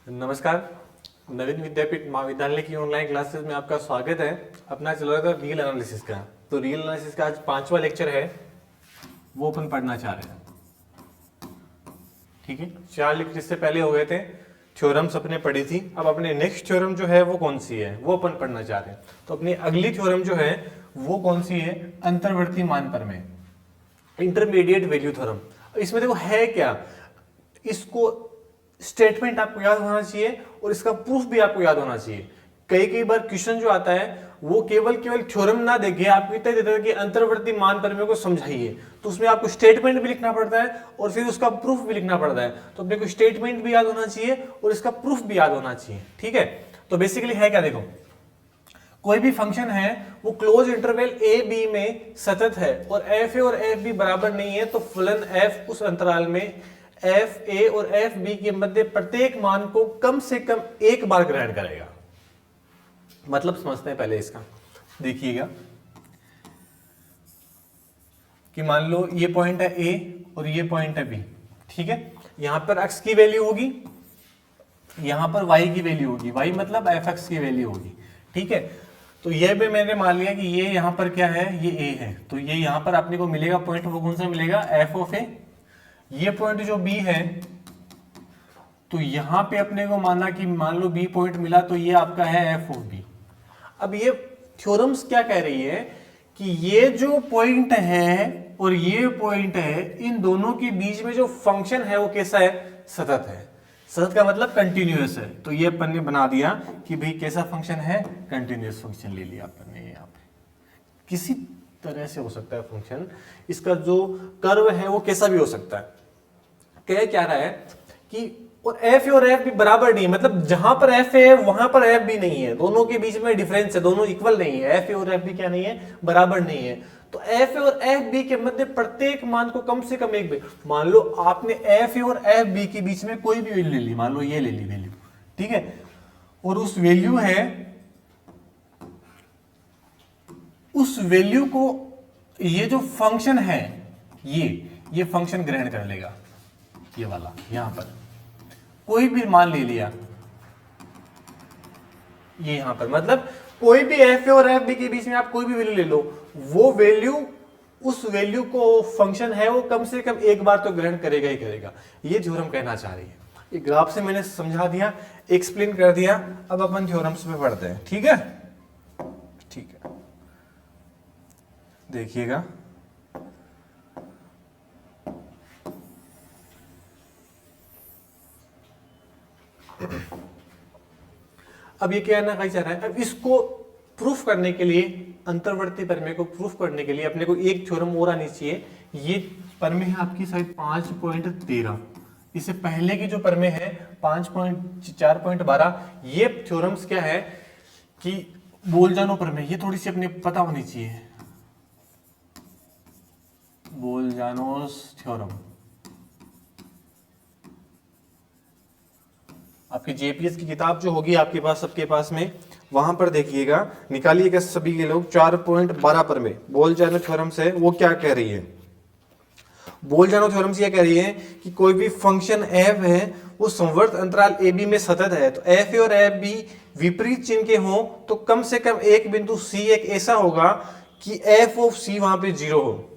नमस्कार। नवीन विद्यापीठ महाविद्यालय की ऑनलाइन क्लासेस में आपका स्वागत है। अपना चल रहा था रियल एनालिसिस का। तो रियल एनालिसिस का आज 5वां लेक्चर है, वो अपन पढ़ना चाह रहे हैं। ठीक है, 4 लेक्चर इससे पहले हो गए थे, थ्योरम्स अपने पढ़ी थी। अब अपने नेक्स्ट थ्योरम जो है वो कौन सी है, वो अपन पढ़ना चाह रहे हैं। तो अपनी अगली थ्योरम जो है वो कौन सी है, अंतर्वर्ती मान प्रमेय, इंटरमीडिएट वैल्यू थ्योरम। इसमें देखो है क्या, इसको स्टेटमेंट आपको याद होना चाहिए और इसका प्रूफ भी आपको याद होना चाहिए। कई बार क्वेश्चन जो आता है वो केवल थ्योरम ना देखे आपको इतना देता है कि अंतर्वर्ती मान प्रमेय को समझाइए, तो उसमें आपको स्टेटमेंट भी लिखना पड़ता है और फिर उसका प्रूफ भी लिखना पड़ता है। तो अपने को स्टेटमेंट भी याद होना चाहिए और इसका प्रूफ भी याद होना चाहिए। ठीक है, तो बेसिकली है क्या, देखो कोई भी फंक्शन है वो क्लोज इंटरवल ए बी में सतत है और एफ ए और एफ बी बराबर नहीं है, तो फलन एफ उस अंतराल में एफ ए और एफ बी के मध्य प्रत्येक मान को कम से कम एक बार ग्रहण करेगा। मतलब समझते हैं पहले इसका, देखिएगा कि मान लो ये पॉइंट है ए और ये पॉइंट है बी। ठीक है, यहां पर एक्स की वैल्यू होगी, यहां पर वाई की वैल्यू होगी, वाई मतलब एफ एक्स की वैल्यू होगी। ठीक है, तो ये भी मैंने मान लिया कि ये यहां पर क्या है, ये ए है, तो ये यहां पर आपने को मिलेगा पॉइंट, वो कौन सा मिलेगा, एफ ऑफ ए। ये पॉइंट जो बी है, तो यहां पे अपने को माना कि मान लो बी पॉइंट मिला, तो ये आपका है एफ ऑफ बी। अब ये थ्योरम्स क्या कह रही है कि ये जो पॉइंट है और ये पॉइंट है, इन दोनों के बीच में जो फंक्शन है वो कैसा है, सतत है। सतत का मतलब कंटिन्यूअस है। तो ये अपन ने बना दिया कि भाई कैसा फंक्शन है, कंटिन्यूअस फंक्शन ले लिया अपन ने। यहाँ पे किसी तरह से हो सकता है फंक्शन, इसका जो कर्व है वो कैसा भी हो सकता है। कह क्या रहा है कि और एफ ए और एफ बी बराबर नहीं है, मतलब जहां पर एफ ए है वहां पर एफ बी नहीं है, दोनों के बीच में डिफरेंस है, दोनों इक्वल नहीं है, एफ ए और एफ बी क्या नहीं है, बराबर नहीं है। तो एफ ए और एफ बी के मध्य प्रत्येक मान को कम से कम एक बार, मान लो आपने एफ ए और एफ बी के बीच में कोई भी वैल्यू ले ली, मान लो ये ले ली वैल्यू, ठीक है, और उस वैल्यू है, उस वैल्यू को ये जो फंक्शन है ये फंक्शन ग्रहण कर लेगा, ये वाला यहां पर कोई भी मान ले लिया, ये यहां पर मतलब कोई भी एफ ए और एफ बी के बीच में आप कोई भी वैल्यू ले लो, वो वैल्यू, उस वैल्यू को फंक्शन है वो कम से कम एक बार तो ग्रहण करेगा ही करेगा। ये थ्योरम कहना चाह रही है। ये ग्राफ से मैंने समझा दिया, एक्सप्लेन कर दिया। अब अपन थ्योरम्स पे पढ़ते हैं। ठीक है, ठीक है, देखिएगा अब ये कहना कहीं चाह रहा है, अब इसको प्रूफ करने के लिए, अंतर्वर्ती प्रमेय को प्रूफ करने के लिए अपने को एक थ्योरम और आनी चाहिए। ये प्रमेय है आपकी शायद 5.13, इससे पहले की जो प्रमेय है 4.12, ये थ्योरम्स क्या है कि बोलजानो प्रमेय, ये थोड़ी सी अपने पता होनी चाहिए, बोलजानोस थ्योरम। आपकी जेपीएस की किताब जो होगी आपके पास, सबके पास में, वहां पर देखिएगा, निकालिएगा सभी के लोग। 4.12 पर में बोलजानो थ्योरम्स है, वो क्या कह रही है, बोलजानो थ्योरम्स ये कह रही है कि कोई भी फंक्शन एफ है वो संवर्त अंतराल ए बी में सतत है, तो एफ ए और एफ बी विपरीत चिन्ह के हों तो कम से कम एक बिंदु सी एक ऐसा होगा कि एफ ऑफ सी वहां पे 0 हो।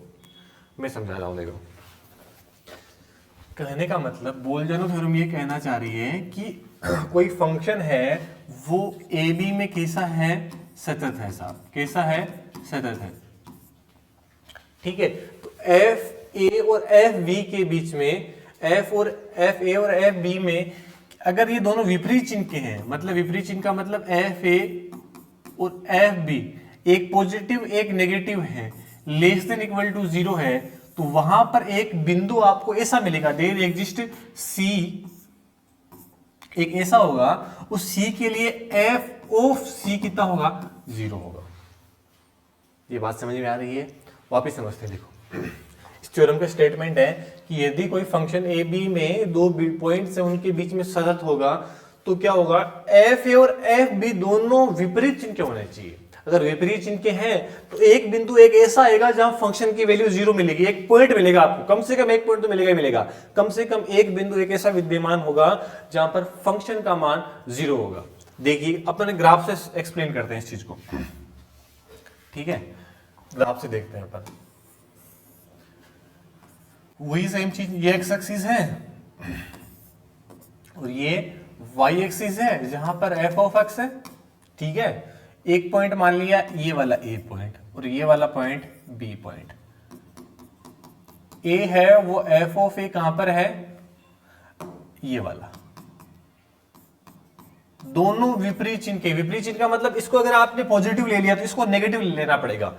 मैं समझा रहा हूं, देखो कहने का मतलब, बोलजानो थ्योरम ये कहना चाह रही है कि कोई फंक्शन है वो ए बी में कैसा है, सतत है साहब, कैसा है, सतत है। ठीक है, तो एफ ए और एफ बी के बीच में, एफ ए और एफ बी में अगर ये दोनों विपरीत चिन्ह के हैं, मतलब विपरीत चिन्ह का मतलब एफ ए और एफ बी एक पॉजिटिव एक नेगेटिव है, लेस देन इक्वल टू 0 है, तो वहां पर एक बिंदु आपको ऐसा मिलेगा, देयर एग्जिस्ट सी, एक ऐसा होगा, उस सी के लिए एफ ऑफ सी कितना होगा, 0 होगा। ये बात समझ में आ रही है, वापिस समझते हैं। देखो इस थ्योरम का स्टेटमेंट है कि यदि कोई फंक्शन ए बी में दो पॉइंट्स है, उनके बीच में सतत होगा, तो क्या होगा, एफ ए और एफ बी दोनों विपरीत चिन्ह के होने चाहिए। अगर विपरीत चिन्ह के हैं तो एक बिंदु एक ऐसा आएगा जहां फंक्शन की वैल्यू 0 मिलेगी, एक पॉइंट मिलेगा आपको, कम से कम एक पॉइंट तो मिलेगा ही मिलेगा। कम से कम एक बिंदु एक ऐसा विद्यमान होगा जहां पर फंक्शन का मान 0 होगा। देखिए अपने ग्राफ से एक्सप्लेन करते हैं इस चीज को, ठीक है, ग्राफ से देखते हैं अपन। वही सेम चीज, ये एक्स एक्सिस है और ये वाई एक्सिस है जहां पर एफ ऑफ एक्स है, ठीक है। एक पॉइंट मान लिया ये वाला ए पॉइंट और ये वाला पॉइंट बी पॉइंट। ए है वो एफ ऑफ ए कहां पर है, ये वाला। दोनों विपरीत चिन्ह के, विपरीत चिन्ह का मतलब इसको अगर आपने पॉजिटिव ले लिया तो इसको नेगेटिव लेना पड़ेगा,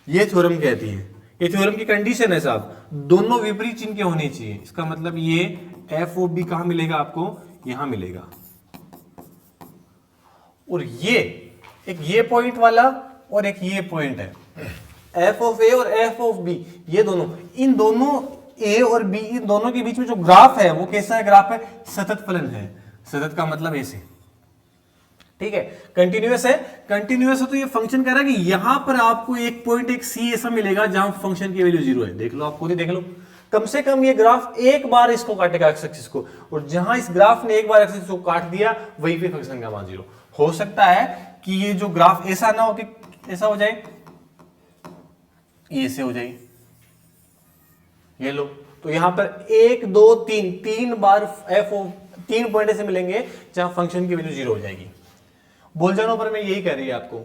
ये थ्योरम कहती है, ये थ्योरम की कंडीशन है साहब, दोनों विपरीत चिन्ह के होने चाहिए। इसका मतलब ये एफ ऑफ बी कहां मिलेगा आपको, यहां मिलेगा। और ये एक ये पॉइंट वाला और एक ये पॉइंट है, एफ ऑफ ए और एफ ऑफ बी, ये दोनों, इन दोनों ए और बी, इन दोनों के बीच में जो ग्राफ है वो कैसा है, ग्राफ है सतत फलन है। सतत का मतलब ऐसे, ठीक है, कंटिन्यूअस है। कंटिन्यूअस है तो ये फंक्शन कह रहा है कि यहां पर आपको एक पॉइंट एक सी ऐसा मिलेगा जहां फंक्शन की वैल्यू 0 है। देख लो, आप खुद ही देख लो, कम से कम ये ग्राफ एक बार इसको काटेगा एक्स एक्सिस को, और जहां इस ग्राफ ने एक बार एक्स एक्सिस को काट दिया वहीं पे फंक्शन का मान 0। हो सकता है कि ये जो ग्राफ ऐसा ना हो कि ऐसा हो जाए, ये ऐसे हो जाए, ये लो, तो यहां पर 1 2 3 तीन बार एफ ओ, तीन पॉइंट ऐसे मिलेंगे जहां फंक्शन की वैल्यू 0 हो जाएगी। बोलजानो पर में यही कह रही है आपको,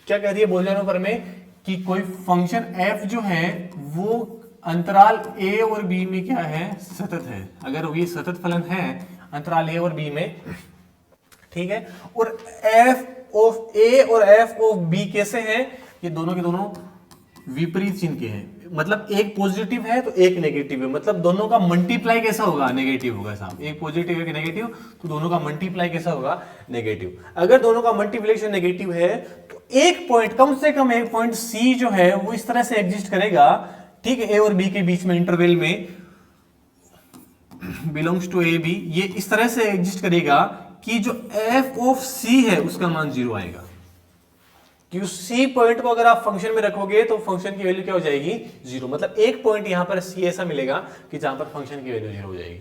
क्या कह रही है बोलजानो पर में, कि कोई फंक्शन एफ जो है वो अंतराल ए और बी में क्या है, सतत है। अगर ये सतत फलन है अंतराल ए और बी में, ठीक है, और एफ ऑफ ए और एफ ऑफ बी कैसे हैं, ये दोनों के दोनों विपरीत चिन्ह के हैं। मतलब एक पॉजिटिव है तो एक नेगेटिव है, मतलब दोनों का मल्टीप्लाई कैसा होगा, नेगेटिव होगा साहब। एक पॉजिटिव है नेगेटिव, तो दोनों का मल्टीप्लाई कैसा होगा, नेगेटिव। अगर दोनों का मल्टीप्लिकेशन नेगेटिव है तो एक पॉइंट, कम से कम एक पॉइंट सी जो है वो इस तरह से एग्जिस्ट करेगा, ठीक है, ए और बी के बीच में इंटरवल में, बिलोंग्स टू ए बी, ये इस तरह से एग्जिस्ट करेगा कि जो एफ ऑफ सी है उसका मान 0 आएगा। कि उस सी पॉइंट को अगर आप फंक्शन में रखोगे तो फंक्शन की वैल्यू क्या हो जाएगी, 0। मतलब एक पॉइंट यहां पर सी ऐसा मिलेगा कि जहां पर फंक्शन की वैल्यू 0 हो जाएगी।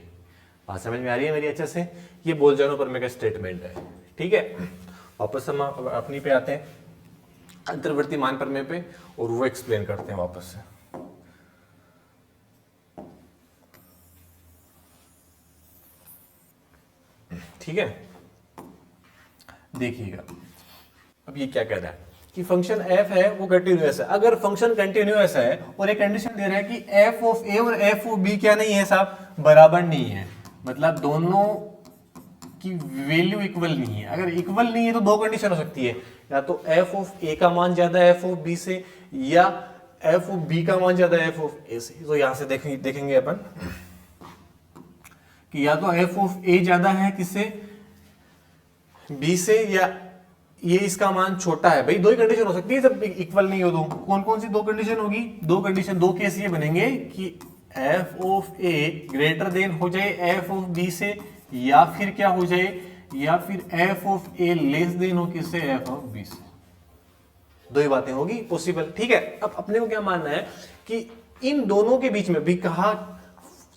बात समझ में आ रही है मेरी अच्छे से? ये बोलजानो प्रमेय का स्टेटमेंट है, ठीक है। वापस हम अपनी पे आते हैं, अंतर्वर्ती मान प्रमेय पे, और वो एक्सप्लेन करते हैं वापस से। ठीक है, देखिएगा अब ये क्या कह रहा है कि फंक्शन f है वो कंटिन्यूअस है। अगर फंक्शन कंटिन्यूअस है और एक कंडीशन दे रहा है कि f ऑफ a और f ऑफ b क्या नहीं है साहब, बराबर नहीं है, मतलब दोनों की वैल्यू इक्वल नहीं है। अगर इक्वल नहीं है तो दो कंडीशन हो सकती है, या तो f ऑफ a का मान ज्यादा है f ऑफ b से, या f ऑफ b का मान ज्यादा है f ऑफ a से। तो यहां से देखेंगे अपन कि या तो f ऑफ a ज्यादा है किससे, b से, या ये इसका मान छोटा है। भाई दो ही कंडीशन हो सकती है जब इक्वल नहीं हो। तो कौन कौन सी दो कंडीशन होगी, दो कंडीशन, दो केस ये बनेंगे कि f of a greater than हो जाए f ऑफ b से, या फिर क्या हो जाए, या फिर f of a less than हो किससे, f ऑफ b से। दो ही बातें होगी पॉसिबल, ठीक है। अब अपने को क्या मानना है कि इन दोनों के बीच में भी कहा,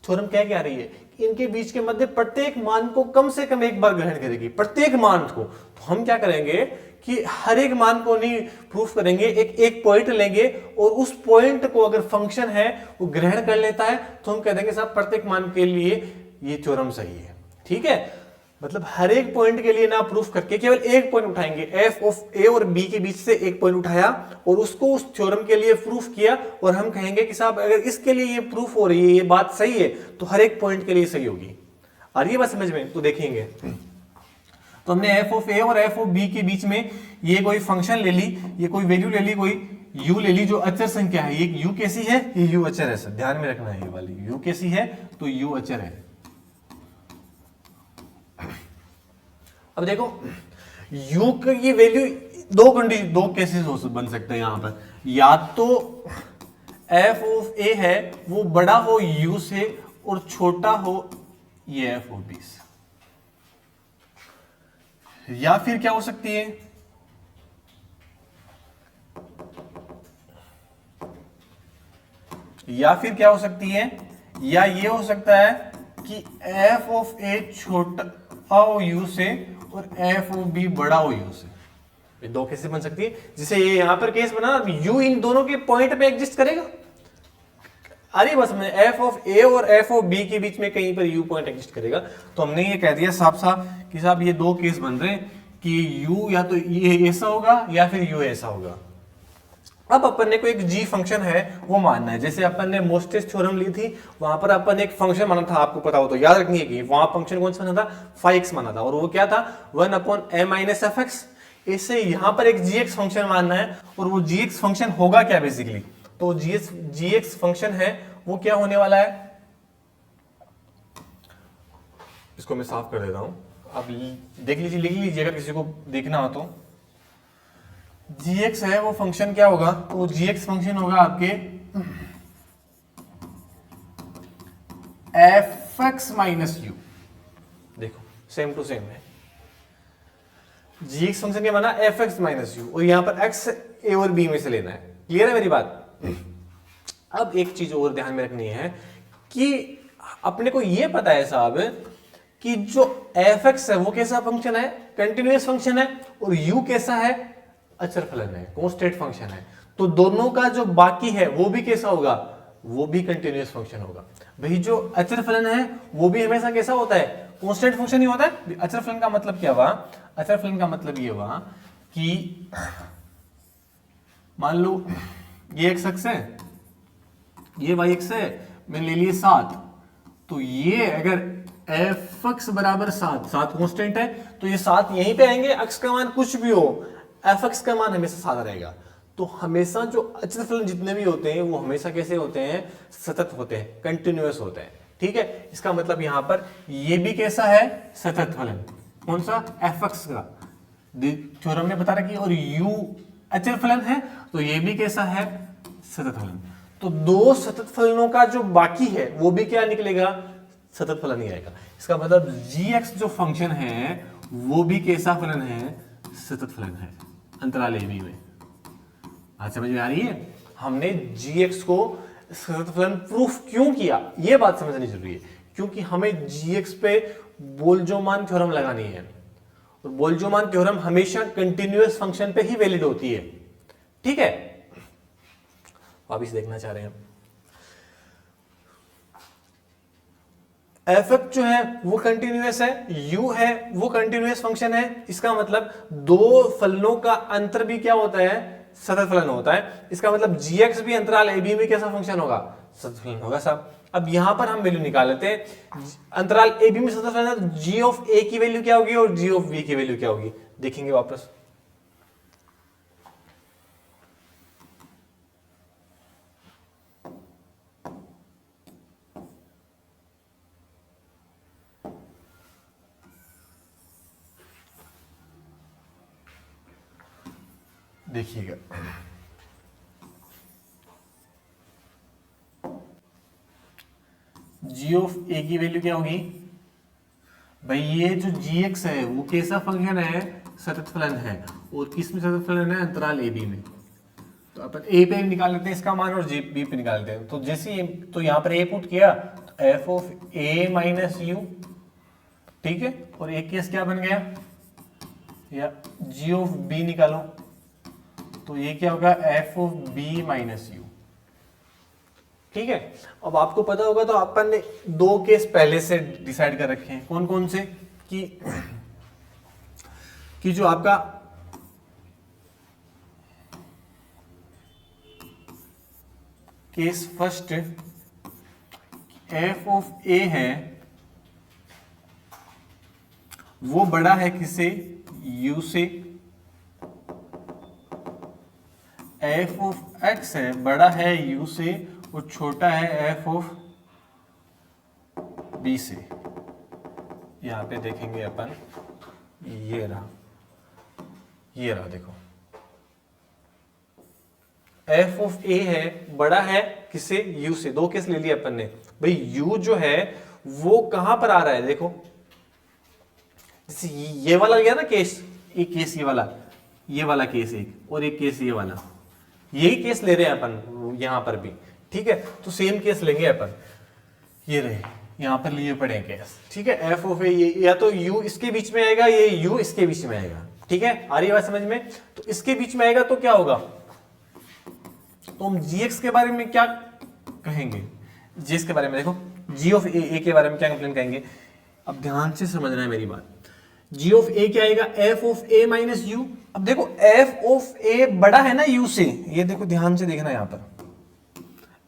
थ्योरम क्या रही है, इनके बीच के मध्य प्रत्येक मान को कम से कम एक बार ग्रहण करेगी, प्रत्येक मान को। तो हम क्या करेंगे कि हर एक मान को नहीं प्रूफ करेंगे, एक एक पॉइंट लेंगे और उस पॉइंट को अगर फंक्शन है वो ग्रहण कर लेता है तो हम कह देंगे साहब प्रत्येक मान के लिए ये थ्योरम सही है, ठीक है। मतलब हर एक पॉइंट के लिए ना प्रूफ करके केवल एक पॉइंट उठाएंगे, एफ ऑफ ए और बी के बीच से एक पॉइंट उठाया और उसको उस थ्योरम के लिए प्रूफ किया, और हम कहेंगे कि साहब अगर इसके लिए ये प्रूफ हो रही है, ये बात सही है, तो हर एक पॉइंट के लिए सही होगी। और ये बात समझ में, तो देखेंगे तो हमने एफ ऑफ ए और एफ ऑफ बी के बीच में ये कोई फंक्शन ले ली, ये कोई वैल्यू ले ली, कोई u ले ली जो अचर संख्या है। ये u कैसी है, ये u अचर है, सर ध्यान में रखना है, ये वाली u कैसी है तो u अचर है। अब देखो u की वैल्यू दो कंडीशन, दो केसेस हो बन सकते हैं यहां पर, या तो f ऑफ a है वो बड़ा हो u से और छोटा हो ये f ऑफ b से, या फिर क्या हो सकती है या फिर क्या हो सकती है, या ये हो सकता है कि एफ ऑफ ए छोटा हो यू से और एफ ऑफ बी बड़ा हो यू से। ये दो केसेस बन सकती है, जिसे ये यहां पर केस बना यू इन दोनों के पॉइंट पे एग्जिस्ट करेगा। अरे बस में एफ ऑफ ए और एफ ऑफ बी के बीच में कहीं पर यू पॉइंट एग्जिस्ट करेगा। तो हमने ये कह दिया साफ साफ कि साहब ये दो केस बन रहे हैं कि यू या तो ये ऐसा होगा या फिर यू ऐसा होगा। अब अपन ने कोई एक जी फंक्शन है वो मानना है। जैसे अपन ने मोस्टेस थ्योरम ली थी, वहां पर अपन ने एक फंक्शन माना था, आपको पता हो तो याद रखनी है कि वहां फंक्शन कौन सा माना था, फाइ एक्स माना था, और वो क्या था 1/m-f(x). इससे यहां पर एक जी एक्स फंक्शन मानना है, और वो जी एक्स फंक्शन होगा क्या बेसिकली, तो जी एक्स फंक्शन है वो क्या होने वाला है, इसको मैं साफ कर देता हूं, अब देख लीजिए, लिख लीजिए अगर किसी को देखना हो तो। gx है वो फंक्शन क्या होगा, तो gx फंक्शन होगा आपके fx माइनस यू। देखो सेम टू सेम है, gx फंक्शन क्या बना fx माइनस यू, और यहां पर x a और b में से लेना है। क्लियर है मेरी बात। अब एक चीज और ध्यान में रखनी है कि अपने को यह पता है साहब कि जो fx है वो कैसा फंक्शन है, कंटिन्यूअस फंक्शन है, और u कैसा है, अचर फलन है, कांस्टेंट फंक्शन है। तो दोनों का जो बाकी है वो भी कैसा होगा, वो भी कंटिन्यूअस फंक्शन होगा। भाई जो अचर फलन है वो भी हमेशा कैसा होता है, कांस्टेंट फंक्शन ही होता है। अचर फलन का मतलब क्या हुआ, अचर फलन का मतलब ये हुआ कि मान लो ये एक्स अक्ष है, ये वाई एक्स है, मैंने ले लिए 7, तो ये अगर एफ एक्स बराबर 7, 7 कांस्टेंट है, तो ये 7 यहीं पे आएंगे, अक्ष का मान कुछ भी हो, एफ एक्स का मान हमेशा 7 रहेगा। तो हमेशा जो अचर फलन जितने भी होते हैं वो हमेशा कैसे होते हैं, सतत होते हैं, कंटिन्यूअस होते हैं। ठीक है, इसका मतलब यहां पर ये भी कैसा है, सतत फलन। कौन सा, एफ एक्स का थ्योरम ने बता रखी, और यू अचर फलन है, तो ये भी कैसा है, सतत फलन। तो दो सतत फलनों का जो बाकी है वो भी क्या निकलेगा, सतत फलन ही आएगा। इसका मतलब जी जो फंक्शन है वो भी कैसा फलन है, सतत फलन है, अंतराल ए बी में। बात समझ में आ रही है। हमने जी को सतत फलन प्रूफ क्यों किया, ये बात समझनी जरूरी है, क्योंकि हमें जी पे बोल्ट्जमान थ्योरम लगानी है, और बोल्ट्जमान थ्योरम हमेशा कंटिन्यूअस फंक्शन पे ही वैलिड होती है। ठीक है, वापिस देखना चाह रहे हैं। एफ एक्स जो है वो कंटिन्यूअस है, यू है वो कंटिन्यूअस फंक्शन है। इसका मतलब दो फलनों का अंतर भी क्या होता है, सतत फलन होता है। इसका मतलब जीएक्स भी अंतराल ए बी में कैसा फंक्शन होगा, सतत फलन होगा साहब। अब यहां पर हम वैल्यू निकाल लेते हैं, अंतराल ए बी में सतत फलन है, तो जी ऑफ ए की वैल्यू क्या होगी और जी ऑफ बी की वैल्यू क्या होगी, देखेंगे वापस। देखिएगा, जी ऑफ ए की वैल्यू क्या होगी भाई, ये जो जी एक्स है वो कैसा फंक्शन है, सतत फलन है, और किस में सतत फलन है, अंतराल ए बी में। तो अपन ए पे निकाल लेते हैं इसका मान, और जी बी पे निकाल लेते हैं। तो जैसे तो यहां पर ए पुट किया, तो F of A minus U, ठीक है, और एक केस क्या बन गया, या जी ऑफ बी निकालो, तो ये क्या होगा, F of B minus U. ठीक है, अब आपको पता होगा तो अपन ने दो केस पहले से डिसाइड कर रखे हैं। कौन कौन से, कि जो आपका केस फर्स्ट एफ ऑफ ए है वो बड़ा है किससे, यू से, एफ ऑफ एक्स है बड़ा है यू से और छोटा है एफ ऑफ बी से। यहां पे देखेंगे अपन, ये रहा, ये रहा, देखो एफ ऑफ ए है बड़ा है किससे, यू से। दो केस ले लिया अपन ने भाई, यू जो है वो कहां पर आ रहा है, देखो जैसे ये वाला गया ना केस, एक केस ये वाला केस एक, और एक केस ये वाला, यही केस ले रहे हैं अपन यहां पर भी। ठीक है, तो सेम केस लेंगे अपन, ये रहे यहां पर लिए पड़े केस, ठीक है। एफ ऑफ ए ये या तो यू इसके बीच में आएगा, ये यू इसके बीच में आएगा, ठीक है, आ रही बात समझ में। तो इसके बीच में आएगा तो क्या होगा, तो हम जीएक्स के बारे में क्या कहेंगे, जीएक्स के बारे में देखो, जी ऑफ ए के बारे में क्या कंप्लेन कहेंगे, अब ध्यान से समझना है मेरी बात। जी ऑफ ए क्या आएगा, F of A minus you. अब देखो एफ ऑफ ए बड़ा है ना यू से, ये देखो ध्यान से देखना यहां पर,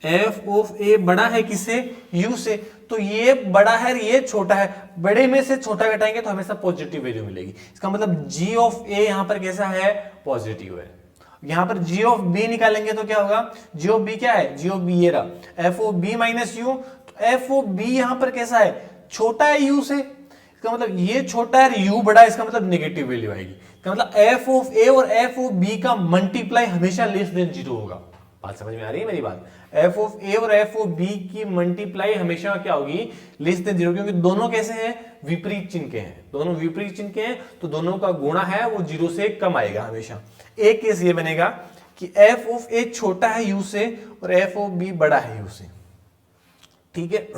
एफ ऑफ ए बड़ा है किससे, यू से, तो ये बड़ा है ये छोटा है, बड़े में से छोटा घटाएंगे तो हमेशा पॉजिटिव वैल्यू मिलेगी। इसका मतलब जी ऑफ ए यहां पर कैसा है, पॉजिटिव है। यहां पर जी ऑफ बी निकालेंगे तो क्या होगा, जी ऑफ बी क्या है, जी ऑफ बी ये रहा, F of B minus U, तो एफ ऑफ बी यहां पर कैसा है, छोटा है यू से, इसका मतलब ये छोटा है यू बड़ा है, इसका मतलब नेगेटिव वैल्यू आएगी। इसका मतलब एफ ऑफ ए और एफ ऑफ बी का मल्टीप्लाई हमेशा लेस देन जीरो होगा। बात समझ में आ रही है मेरी बात, एफ ऑफ ए और एफ ऑफ बी की मल्टीप्लाई हमेशा क्या होगी, लेस देन जीरो, क्योंकि दोनों कैसे हैं, विपरीत चिन्ह के हैं, दोनों विपरीत चिन्ह के हैं, तो दोनों का गुणा है वो जीरो से कम आएगा हमेशा। एक केस ये बनेगा कि एफ ऑफ ए छोटा है यू से और एफ ऑफ बी बड़ा है यू से, ठीक है।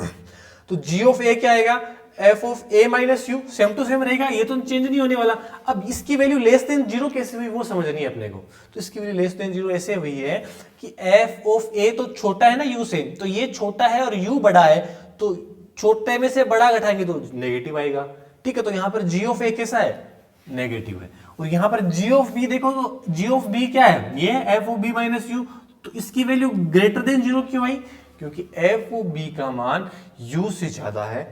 तो जी ऑफ ए क्या आएगा, F of A minus U, same to same रहेगा, ये तो चेंज नहीं होने वाला। अब इसकी वैल्यू लेस देन जीरो कैसे हुई वो समझनी है अपने को, तो इसकी वैल्यू लेस देन जीरो ऐसे हुई है कि एफ ऑफ ए तो छोटा है ना यू से, तो ये छोटा है और यू बड़ा है, तो छोटे में से बड़ा घटाएंगे तो नेगेटिव आएगा, ठीक है। तो यहां पर जी ऑफ ए कैसा है, नेगेटिव है। और यहां पर जी ऑफ बी देखो, तो जी ऑफ बी क्या है, ये F of B minus U, तो इसकी वैल्यू ग्रेटर देन जीरो क्यों आई, क्योंकि एफ ऑफ बी का मान यू से ज्यादा है,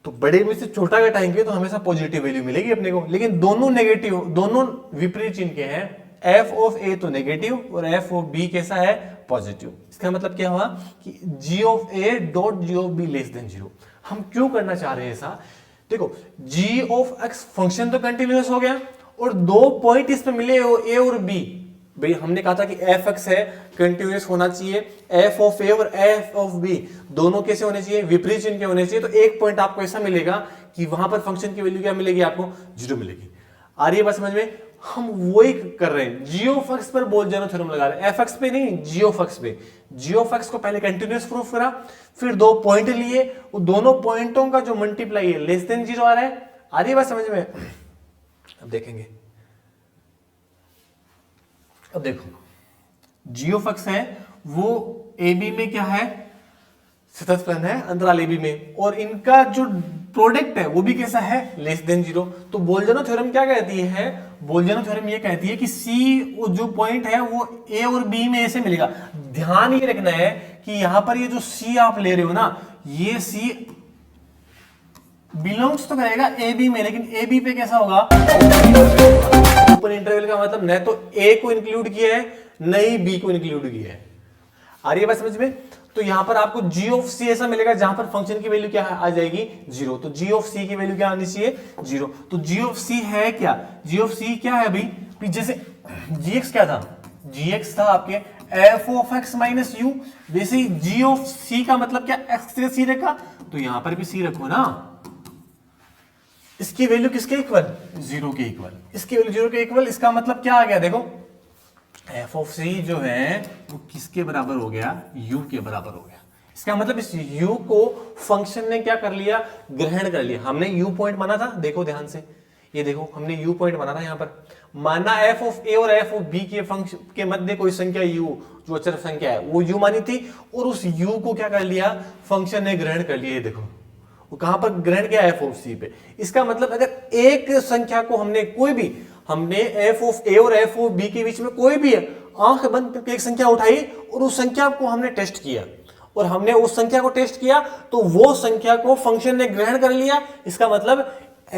तो बड़े में से छोटा घटाएंगे तो हमेशा पॉजिटिव वैल्यू मिलेगी अपने को। लेकिन दोनों नेगेटिव, दोनों विपरीत चिन्ह के हैं, एफ ऑफ ए तो नेगेटिव और एफ ऑफ बी कैसा है, पॉजिटिव। इसका मतलब क्या हुआ कि g of a dot g of b less than zero. हम क्यों करना चाह रहे हैं ऐसा, देखो जी ऑफ एक्स फंक्शन तो कंटिन्यूअस हो गया और दो पॉइंट इसमें मिले हो ए और बी, भाई हमने कहा था कि एफ एक्स है कंटिन्यूअस होना चाहिए, एफ ऑफ ए और एफ ऑफ बी दोनों कैसे होने चाहिए, विपरीत चिन्ह के होने चाहिए। तो एक पॉइंट आपको ऐसा मिलेगा कि वहां पर फंक्शन की वैल्यू क्या मिलेगी, आपको जीरो मिलेगी। आ रही है बात समझ में, हम वो ही कर रहे हैं, जी ऑफ एक्स पर बोल-जैनों थ्योरम लगा रहे हैं, एफ एक्स पे नहीं, जी ऑफ एक्स पे। जी ऑफ एक्स को पहले कंटिन्यूअस प्रूफ करा, फिर दो पॉइंट लिए, वो दोनों पॉइंटों का जो मल्टीप्लाई है लेस देन जीरो आ रहा है। आ रही है बात समझ में, अब देखेंगे, अब देखो जी ऑफ एक्स है वो ए बी में क्या है, सतत फलन है अंतराल ए बी में, और इनका जो प्रोडक्ट है वो भी कैसा है, लेस देन जीरो। तो बोल-जैनों थ्योरम क्या कहती है, बोल-जैनों थ्योरम ये कहती है कि सी जो पॉइंट है वो ए और बी में ऐसे मिलेगा। ध्यान ये रखना है कि यहां पर ये जो सी आप ले रहे हो ना, ये सी बिलोंग्स तो करेगा ए बी में, लेकिन ए बी पे कैसा होगा, ओपन इंटरवल का मतलब न तो ए को इंक्लूड किया है न ही बी को इंक्लूड किया है। आ रही है बात समझ में, तो यहां पर आपको जी ऑफ सी ऐसा मिलेगा जहां पर फंक्शन की वैल्यू क्या आ जाएगी, जीरो। तो जी ऑफ सी की वैल्यू क्या आनी चाहिए, जीरो। तो जी ऑफ सी है क्या, जी ऑफ सी क्या है भाई, जैसे जी एक्स क्या था, जी एक्स था आपके F of x minus you, वैसे ही जी ऑफ सी का मतलब क्या, एक्स से सी रखा, तो यहां पर भी सी रखो ना। इसकी वैल्यू किसके इक्वल, जीरो के इक्वल, इसकी वैल्यू जीरो के इक्वल। इसका मतलब क्या आ गया, देखो एफ ऑफ सी जो है वो किसके बराबर हो गया, यू के बराबर हो गया। इसका मतलब इस u को फंक्शन ने क्या कर लिया, ग्रहण कर लिया। हमने u पॉइंट माना था, देखो ध्यान से, ये देखो हमने u पॉइंट माना था, यहां पर माना f ऑफ a और f ऑफ b के फंक्शन के मध्य कोई संख्या u जो अचर संख्या है वो u मानी थी, और उस u को क्या कर लिया, फंक्शन ने ग्रहण कर लिया। ये देखो वो कहां पर ग्रहण किया, f ऑफ c पे। इसका मतलब अगर एक संख्या को हमने कोई भी, हमने f ऑफ a और f ऑफ b के बीच में कोई भी आंख बंद करके एक संख्या उठाई और उस संख्या को हमने टेस्ट किया, और हमने उस संख्या को टेस्ट किया तो वो संख्या को फंक्शन ने ग्रहण कर लिया। इसका मतलब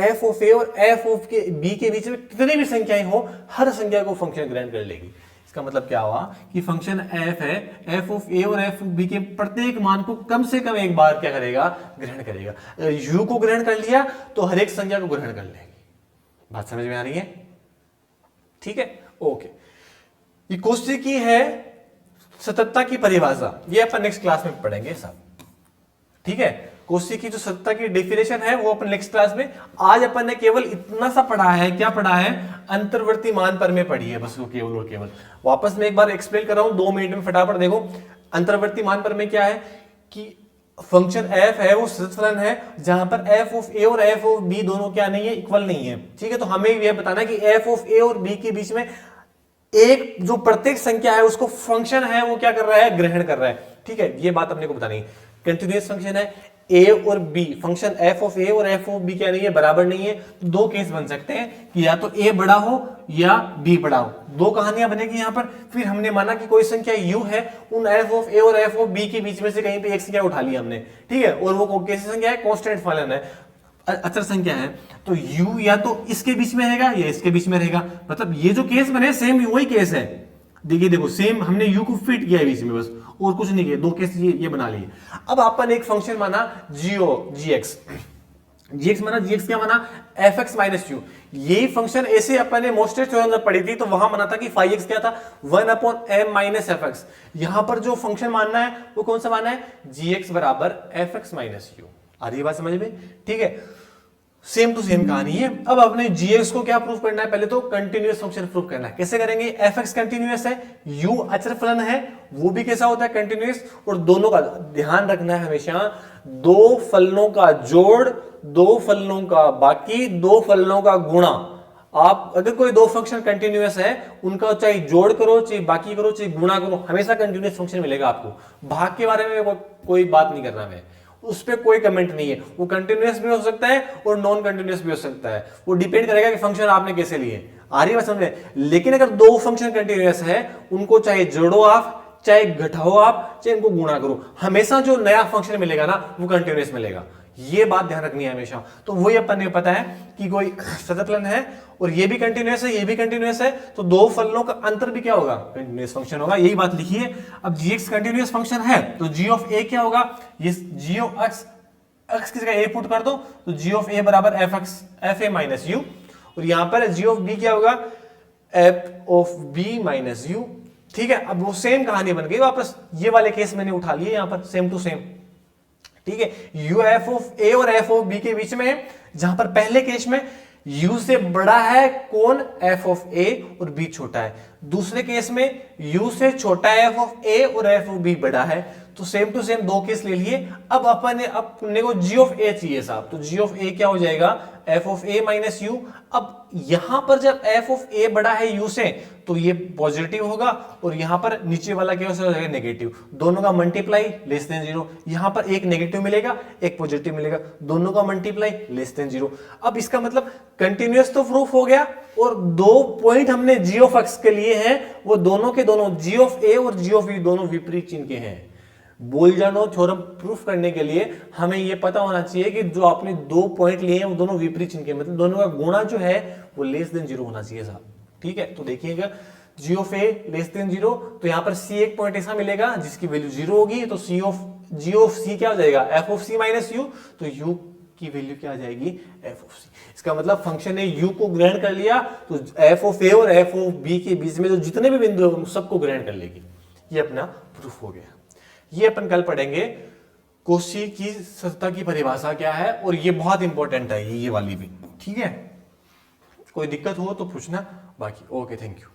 f ऑफ a और f ऑफ b के बीच में कितनी भी संख्याएं हो, हर संख्या को फंक्शन ग्रहण कर लेगी। इसका मतलब क्या हुआ कि फंक्शन f है, f ऑफ a और f ऑफ b के प्रत्येक मान को कम से कम एक बार क्या करेगा, ग्रहण करेगा। अगर u को ग्रहण कर लिया तो हर एक संख्या को ग्रहण कर लेगी। बात समझ में आ रही है, ठीक है, ओके। ये कोष्टकी है सततता की परिभाषा, ये अपन नेक्स्ट क्लास में पढ़ेंगे सब, ठीक है। कोशी की जो सत्ता की डेफिनेशन है वो अपन नेक्स्ट क्लास में, आज अपन ने केवल इतना सा पढ़ा है, क्या पढ़ा है, अंतर्वर्ती मान पर में पढ़ी है बस, वो केवल और केवल। वापस मैं एक बार एक्सप्लेन कर रहा हूं 2 मिनट में फटाफट। देखो अंतर्वर्ती मान पर में क्या है कि फंक्शन f है वो सतत फलन है जहां पर f ऑफ a और f ऑफ b दोनों क्या नहीं है, इक्वल नहीं है, ठीक है। तो हमें यह बताना है कि f ऑफ a और b के बीच में एक जो प्रत्येक संख्या है उसको फंक्शन है वो क्या कर रहा है, ग्रहण कर रहा है, ठीक है। ये बात अपने को बतानी है। कंटिन्यूअस फंक्शन है a और b, function f of a और f ऑफ b क्या नहीं है, बराबर नहीं है। तो दो केस बन सकते हैं कि या तो a बड़ा हो या b बड़ा हो, दो कहानियां बनेगी यहां पर। फिर हमने माना कि कोई संख्या u है, उन f ऑफ a और f ऑफ b के बीच में से कहीं पे एक संख्या उठा लिया हमने, ठीक है, और वो कैसी संख्या है, कांस्टेंट फलन है, अचर संख्या है। तो u या तो इसके बीच में रहेगा या इसके बीच में रहेगा, मतलब ये जो केस बने सेम वही केस है। देखिए देखो सेम हमने u को फिट किया है बीच में बस, और कुछ नहीं किया, दो केस ये बना लिए। अब अपन एक फंक्शन माना gx माना, gx क्या माना, fx माइनस u। यही फंक्शन ऐसे अपन ने मोस्टेस्ट थ्योरम में पढ़ी थी, तो वहां माना था कि phi x क्या था, 1/m माइनस fx। यहां पर जो फंक्शन मानना है वो कौन सा मानना है, gx बराबर fx माइनस u। आ रही है बात समझ में, ठीक है। सेम टू सेम कहानी है। अब अपने gx को क्या प्रूफ करना है, पहले तो कंटिन्यूअस फंक्शन प्रूफ करना है। कैसे करेंगे, fx कंटिन्यूअस है, u अचर फलन है, वो भी कैसा होता है, कंटिन्यूअस। और दोनों का ध्यान रखना है हमेशा, दो फलनों का जोड़, दो फलनों का बाकी, दो फलनों का गुणा। आप अगर कोई दो फंक्शन कंटिन्यूअस है, उनका चाहे जोड़ करो चाहे बाकी करो चाहे गुणा करो, हमेशा कंटिन्यूअस फंक्शन मिलेगा आपको। भाग के बारे में कोई बात नहीं करना है, उस पर कोई कमेंट नहीं है। वो कंटिन्यूअस भी हो सकता है और नॉन कंटिन्यूअस भी हो सकता है, वो डिपेंड करेगा कि फंक्शन आपने कैसे लिए। आ रही बात समझ में। लेकिन अगर दो फंक्शन कंटिन्यूअस है, उनको चाहे जोड़ो आप चाहे घटाओ आप चाहे इनको गुणा करो, हमेशा जो नया फंक्शन मिलेगा ना वो कंटिन्यूअस मिलेगा। ये बात ध्यान रखनी है हमेशा। तो वही अपन ने पता है कि कोई सतत फलन है और ये भी कंटिन्यूअस है ये भी कंटिन्यूअस है, तो दो फलनों का अंतर भी क्या होगा, कंटिन्यूअस फंक्शन होगा। यही बात लिखी है। अब gx कंटिन्यूअस फंक्शन है तो g ऑफ a क्या होगा, ये g ऑफ x की जगह a पुट कर दो, तो g ऑफ a बराबर fa माइनस u, और यहां पर g ऑफ b क्या होगा, f of b minus u, ठीक है। अब वो सेम कहानी बन गई वापस, ये वाले केस मैंने उठा लिए यहां पर सेम टू सेम, ठीक है। u f ऑफ a और f ऑफ b के बीच में है, जहां पर पहले केस में u से बड़ा है कौन, f ऑफ a और b छोटा है। दूसरे केस में u से छोटा है f ऑफ a और f ऑफ b बड़ा है। तो सेम टू सेम दो केस ले लिए। अब अपने को g ऑफ a चाहिए साहब, तो g ऑफ a क्या हो जाएगा, f of a minus u। अब यहां पर जब f ऑफ a बड़ा है u से तो ये पॉजिटिव होगा, और यहां पर नीचे वाला क्या हो जाएगा, नेगेटिव। दोनों का मल्टीप्लाई लेस देन 0, यहां पर एक नेगेटिव मिलेगा एक पॉजिटिव मिलेगा, दोनों का मल्टीप्लाई लेस देन 0। अब इसका मतलब कंटिन्यूअस तो प्रूफ हो गया, और दो पॉइंट हमने g ऑफ x के लिए हैं, वो दोनों के दोनों g ऑफ a और g ऑफ b दोनों विपरीत चिन्ह के हैं। बोलजानो थ्योरम प्रूफ करने के लिए हमें यह पता होना चाहिए कि जो आपने दो पॉइंट लिए हैं वो दोनों विपरीत चिन्ह के, मतलब दोनों का गुणा जो है वो लेस देन 0 होना चाहिए साहब, ठीक है। तो देखिएगा g of a less than 0, तो यहां पर c एक पॉइंट ऐसा मिलेगा जिसकी वैल्यू 0 होगी, तो g ऑफ c क्या हो जाएगा, f of c minus u, तो u की वैल्यू क्या आ जाएगी, f ऑफ c। इसका मतलब फंक्शन ने u को ग्रहण कर लिया, तो f ऑफ a और f ऑफ b के बीच में जो जितने भी बिंदु है उन सबको ग्रहण कर लेगी। ये अपना प्रूफ हो गया। ये अपन कल पढ़ेंगे कोशी की सत्ता की परिभाषा क्या है, और ये बहुत इंपॉर्टेंट है ये वाली भी, ठीक है। कोई दिक्कत हो तो पूछना, बाकी ओके, थैंक यू।